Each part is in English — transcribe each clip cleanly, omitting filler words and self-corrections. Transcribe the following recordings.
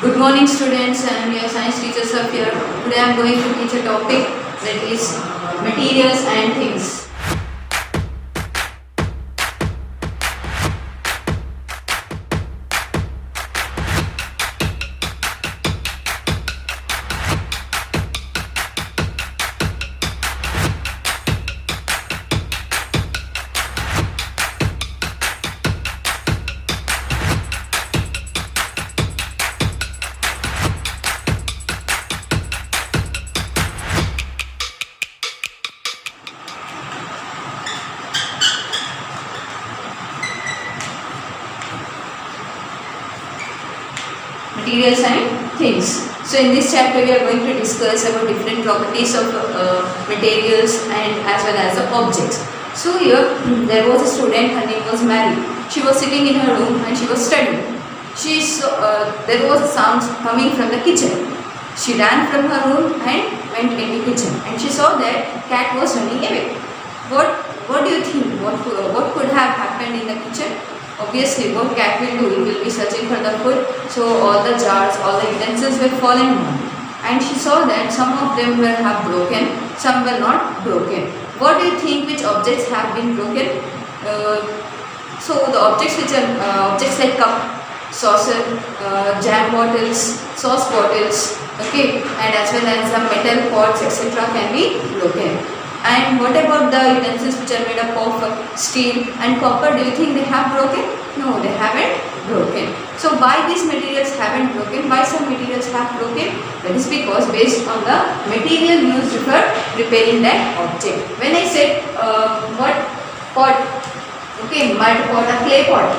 Good morning students, I am your science teacher Safia. Today I am going to teach a topic that is materials and things. Materials and things. So in this chapter we are going to discuss about different properties of materials and as well as the objects. So here there was a student, her name was Mary. She was sitting in her room and she was studying. There was a sound coming from the kitchen. She ran from her room and went into the kitchen and she saw that cat was running away. What do you think? What could have happened in the kitchen? Obviously, what cat will do? It will be searching for the food. So all the jars, all the utensils were fallen down. And she saw that some of them were have broken, some were not broken. What do you think? Which objects have been broken? So the objects which are objects like cup, saucer, jam bottles, sauce bottles, okay, and as well as some metal pots, etc. can be broken. And what about the utensils which are made up of steel and copper? Do you think they have broken? No, they haven't broken. So why these materials haven't broken? Why some materials have broken? That is because based on the material used for preparing that object. When I said what pot, okay, mud pot, a clay pot.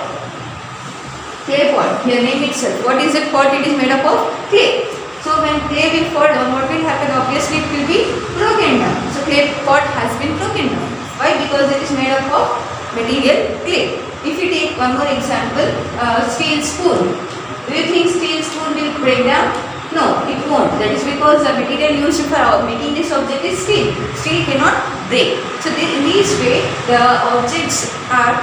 Clay pot, here name itself. What is that pot? It is made up of clay. So when clay will fall down, what will happen? Obviously it will be broken down. So clay pot has been broken down. Why? Because it is made up of material clay. If you take one more example, steel spoon. Do you think steel spoon will break down? No, it won't. That is because the material used for making this object is steel. Steel cannot break. So in this way, the objects are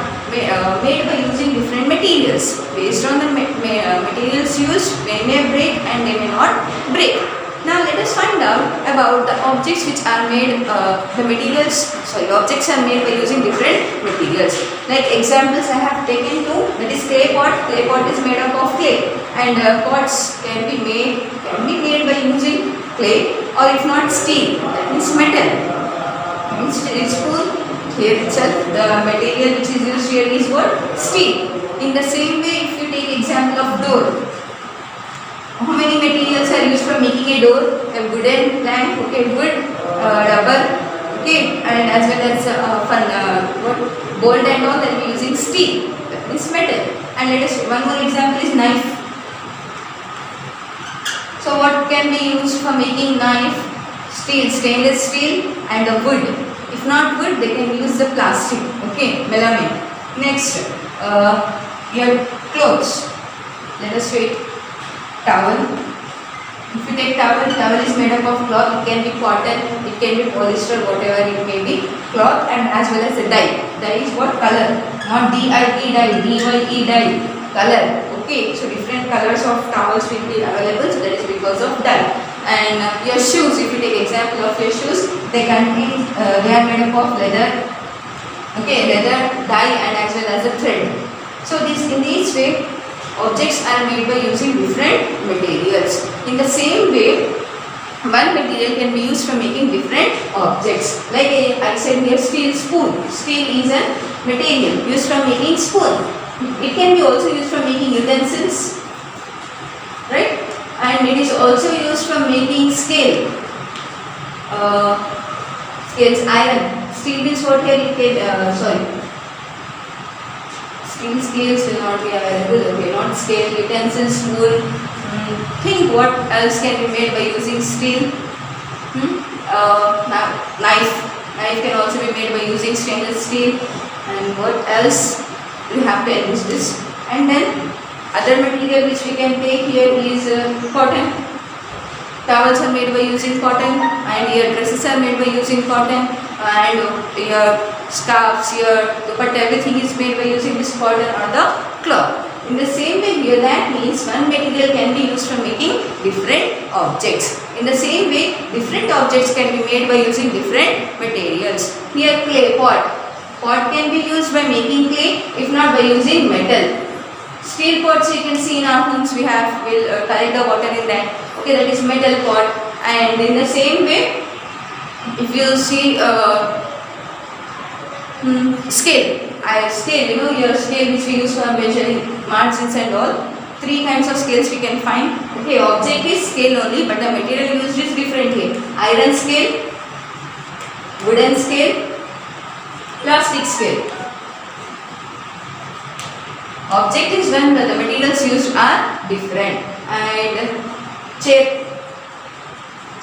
made by using different materials. Based on the materials used, they may break and they may not break. Now let us find out about the objects which are made, objects are made by using different materials. Like examples I have taken two, that is clay pot. Clay pot is made up of clay and pots can be made by using clay or if not steel, that means metal. Steel spoon, here itself the material which is used here is what? Steel. In the same way, if you take example of door, how many materials are used for making a door? A wooden plank, okay, wood, rubber, okay, and as well as bolt and all, that we are using steel, that means metal. And let us one more example is knife. So what can be used for making knife? Steel, stainless steel and a wood. If not wood, they can use the plastic, okay, melamine. Next, your clothes. Let us wait. Towel. If you take towel is made up of cloth. It can be cotton, it can be polyester, whatever it may be. Cloth and as well as the dye. Dye is what? Color. Not D-I-E dye, D-Y-E dye. Color. Okay, so different colors of towels will be available. So that is because of dye. And your shoes, if you take example of your shoes, they are made up of leather. Okay, leather, dye and as well as the thread. So in this way, objects are made by using different materials. In the same way, one material can be used for making different objects. Like I said here, steel spoon. Steel is a material used for making spoon. It can be also used for making utensils, right? And it is also used for making scale. Scales, iron. Steel is what here? Steel scales will not be available. Okay, not scale, utensils, wool. Think what else can be made by using steel? Knife. Knife can also be made by using stainless steel. And what else? We have to use this. And then other material which we can take here is cotton. Towels are made by using cotton and your dresses are made by using cotton and your scarves, your dupatta, everything is made by using this cotton or the cloth. In the same way here, that means one material can be used for making different objects. In the same way, different objects can be made by using different materials. Here clay pot. Pot can be used by making clay, if not by using metal. Steel pots you can see in our homes, we'll collect the water in that. Okay, that is metal pot. And in the same way, if you see scale, your scale which we use for measuring margins and all. 3 kinds of scales we can find. Okay, object is scale only, but the material used is different here. Iron scale, wooden scale, plastic scale. Object is when the materials used are different. And chair,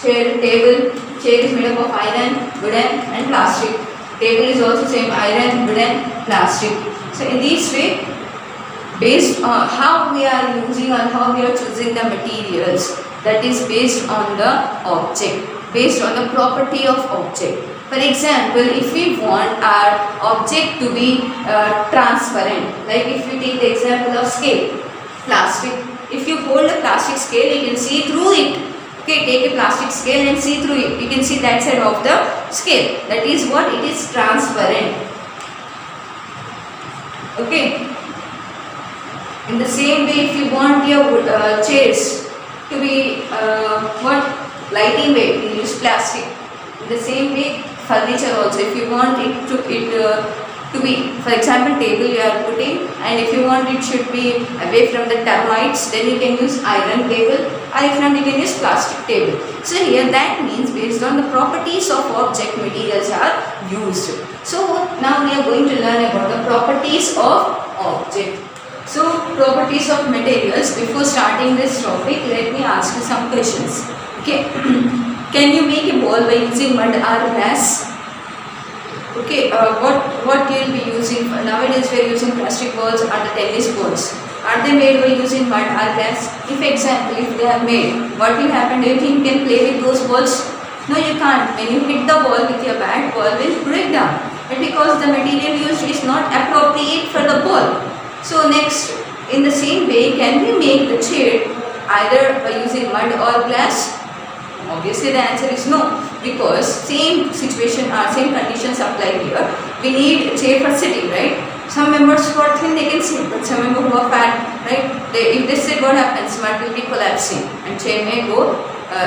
table. Chair is made up of iron, wooden and plastic. Table is also same, iron, wooden, plastic. So in this way, based on how we are using or how we are choosing the materials, that is based on the object, based on the property of object. For example, if we want our object to be transparent, like if you take the example of scale, plastic. If you hold a plastic scale, you can see through it. Okay, take a plastic scale and see through it. You can see that side of the scale. That is what it is, transparent. Okay. In the same way, if you want your chairs to be lighting weight, you use plastic. In the same way, furniture also, if you want it to be, for example, table you are putting, and if you want it should be away from the termites, then you can use iron table, or if not, you can use plastic table. So here that means based on the properties of object, materials are used. So now we are going to learn about the properties of object. So properties of materials. Before starting this topic, let me ask you some questions. Okay. Can you make a ball by using mud or glass? Okay, what you will be using? Nowadays we are using plastic balls or the tennis balls. Are they made by using mud or glass? If they are made, what will happen? Do you think you can play with those balls? No, you can't. When you hit the ball with your bat, ball will break down. But because the material used is not appropriate for the ball. So next, in the same way, can we make the chair either by using mud or glass? Obviously the answer is no, because same situation or same conditions apply here. We need a chair for sitting, right? Some members who are thin, they can sit, but some members who are fat, right? If they sit, what happens? Mud will be collapsing and chair may go,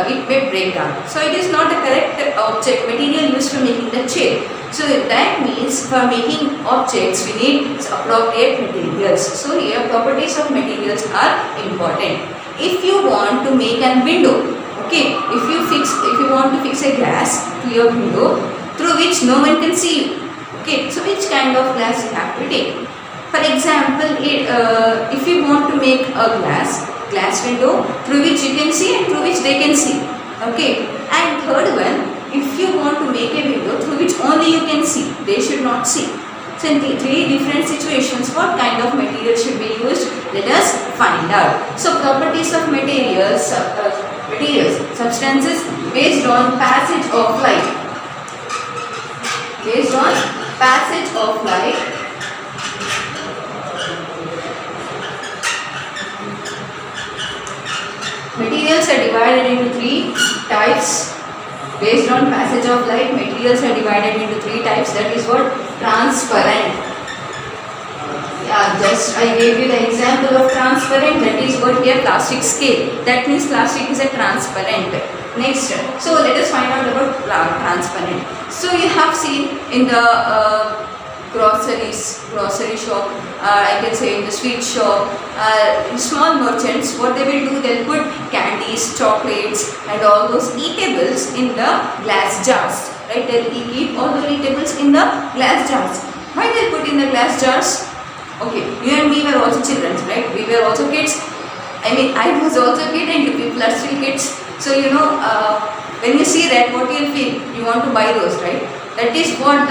it may break down. So it is not the correct object material used for making the chair. So that means for making objects we need appropriate materials. So here properties of materials are important. If you want to make a window, okay, if you want to fix a glass to your window through which no one can see you, okay, so which kind of glass you have to take? For example, if you want to make a glass window through which you can see and through which they can see, okay. And third one, if you want to make a window through which only you can see, they should not see. So in the 3 different situations, what kind of material should be used? Let us find out. So properties of materials, substances based on passage of light. Based on passage of light, materials are divided into 3 types. Based on passage of light, materials are divided into 3 types. That is what? Transparent. Yeah, just I gave you the example of transparent. That is what here, plastic scale. That means plastic is a transparent. Next, so let us find out about transparent. So you have seen in the grocery shop, I can say in the sweet shop, small merchants, what they will do, they'll put candies, chocolates and all those eatables in the glass jars, right? They'll keep all the eatables in the glass jars. Why they put in the glass jars? Okay, you and me were also children, right? We were also kids. I mean, I was also a kid and you people are still kids. So when you see that, what you will feel? You want to buy those, right? That is what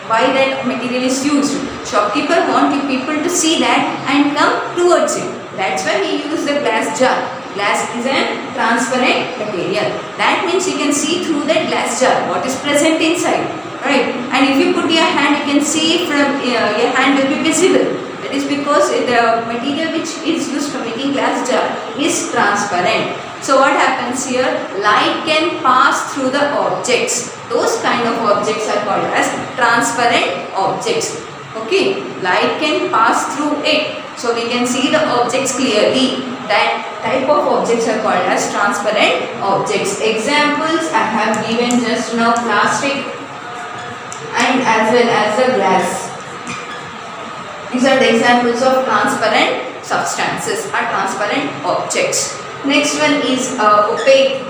why that material is used. Shopkeeper want you people to see that and come towards it. That's why he used the glass jar. Glass is a transparent material. That means you can see through that glass jar what is present inside, right? And if you put your hand, you can see from your hand will be visible. That is because the material which is used for making glass jar is transparent. So what happens here? Light can pass through the objects. Those kind of objects are called as transparent objects. Okay, light can pass through it. So we can see the objects clearly. That type of objects are called as transparent objects. Examples I have given just now: plastic and as well as the glass. These are the examples of transparent substances or transparent objects. Next one is opaque.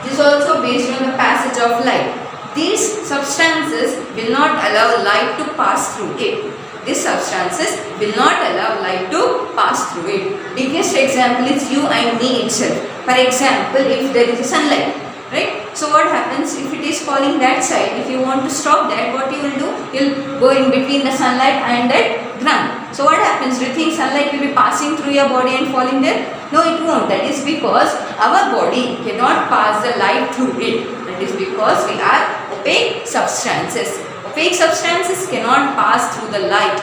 This is also based on the passage of light. These substances will not allow light to pass through it. These substances will not allow light to pass through it. Biggest example is you and me itself. For example, if there is sunlight, right? So what happens if it is falling that side? If you want to stop that, what you will do? You will go in between the sunlight and that ground. So what happens? Do you think sunlight will be passing through your body and falling there? No, it won't. That is because our body cannot pass the light through it. That is because we are opaque substances. Opaque substances cannot pass through the light.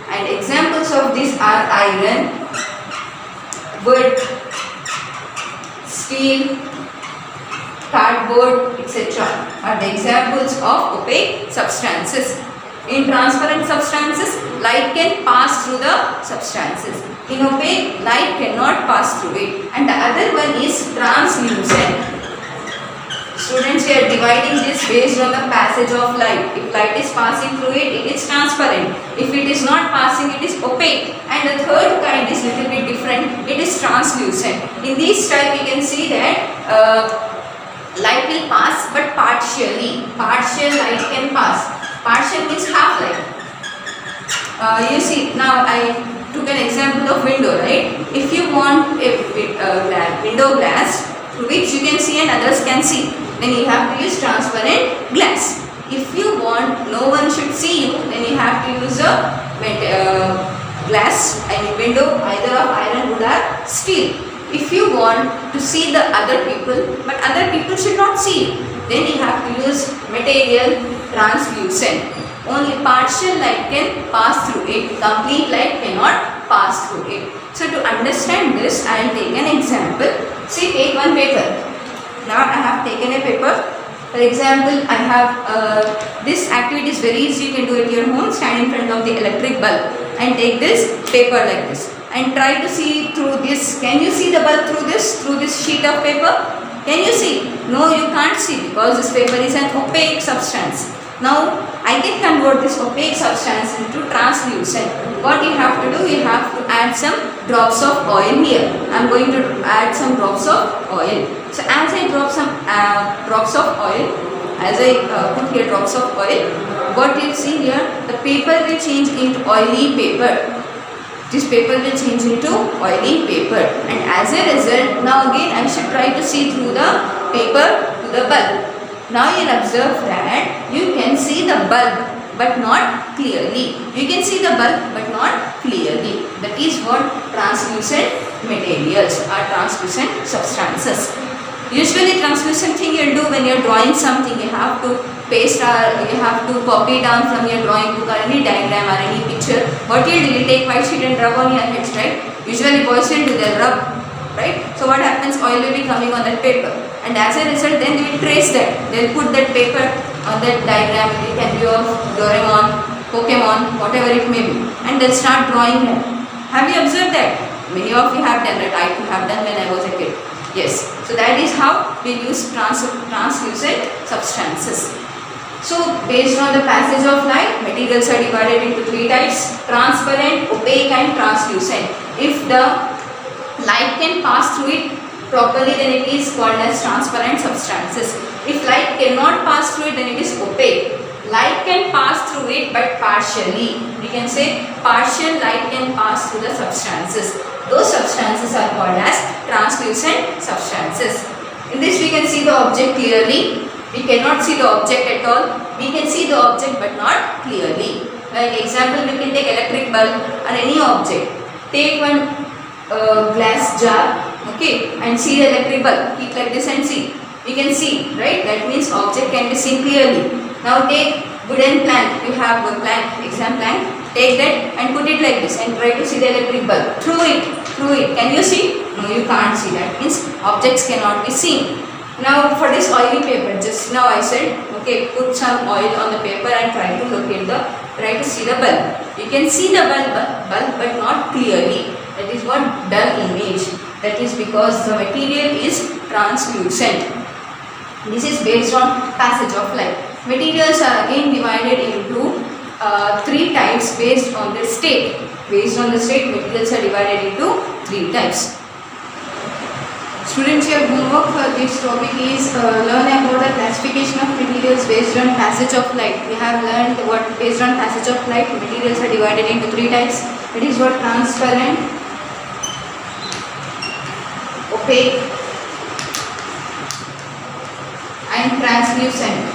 And examples of this are iron, wood, steel, cardboard, etc. are the examples of opaque substances. In transparent substances, light can pass through the substances. In opaque, light cannot pass through it. And the other one is translucent. Students, we are dividing this based on the passage of light. If light is passing through it, it is transparent. If it is not passing, it is opaque. And the third kind is little bit different. It is translucent. In this type, we can see that light will pass, but partially. Partial light can pass. Partial means half light. You see, now I took an example of window, right? If you want a window glass through which you can see and others can see, then you have to use transparent glass. If you want no one should see you, then you have to use a glass, window either of iron, wood or steel. If you want to see the other people, but other people should not see you, then you have to use material translucent. Only partial light can pass through it. Complete light cannot pass through it. So to understand this, I will take an example. See, take one paper. Now I have taken a paper. For example, I have this activity is very easy. You can do it at your home. Stand in front of the electric bulb and take this paper like this and try to see through this. Can you see the bulb through this sheet of paper? Can you see? No, you can't see because this paper is an opaque substance. Now I can convert this opaque substance into translucent. What you have to do, you have to add some drops of oil here. I am going to add some drops of oil. So as I drop some drops of oil, as I put here drops of oil, what you see here, the paper will change into oily paper. This paper will change into oily paper, and as a result, now again I should try to see through the paper to the bulb. Now you will observe that you can see the bulb but not clearly. You can see the bulb but not clearly. That is what translucent materials or translucent substances. Usually translucent thing you will do when you are drawing something, you have to paste or you have to copy down from your drawing book or any diagram or any picture. What you do, you take white sheet and rub on your heads, right? Usually boys will do, they rub, right? So what happens, oil will be coming on that paper, and as a result then they will trace that. They will put that paper on that diagram. It can be of Doraemon, Pokemon, whatever it may be, and they'll start drawing that. Have you observed that? Many of you have done that. I too have done when I was a kid. Yes. So that is how we use translucent substances. So based on the passage of light, materials are divided into three types: transparent, opaque and translucent. If the light can pass through it properly, then it is called as transparent substances. If light cannot pass through it, then it is opaque. Light can pass through it but partially. We can say partial light can pass through the substances. Those substances are called as translucent substances. In this we can see the object clearly. We cannot see the object at all. We can see the object but not clearly. Like example, we can take electric bulb or any object. Take one glass jar, okay, and see the electric bulb. Keep like this and see. We can see, right? That means object can be seen clearly. Now take wooden plank. You have a plank, exam plank. Take that and put it like this and try to see the electric bulb. Through it. Can you see? No, you can't see. That means objects cannot be seen. Now for this oily paper, just now I said, okay, put some oil on the paper and try to see the bulb. You can see the bulb but not clearly. That is what dull image. That is because the material is translucent. This is based on passage of light. Materials are again divided into 3 types based on their state. Based on the state, materials are divided into 3 types. Students, your homework for this topic is learn about the classification of materials based on passage of light. We have learned what based on passage of light, materials are divided into 3 types. That is what transparent, opaque and translucent.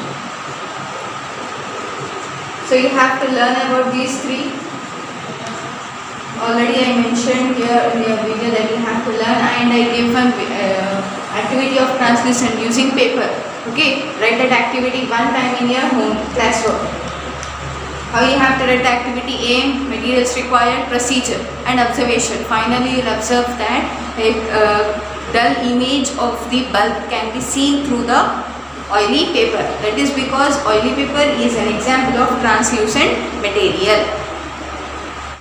So you have to learn about these 3. Already I mentioned here in your video that you have to learn, and I gave one activity of translucent using paper. Okay, write that activity one time in your home classroom. How you have to write the activity: aim, materials required, procedure and observation. Finally, you will observe that a dull image of the bulb can be seen through the oily paper. That is because oily paper is an example of translucent material.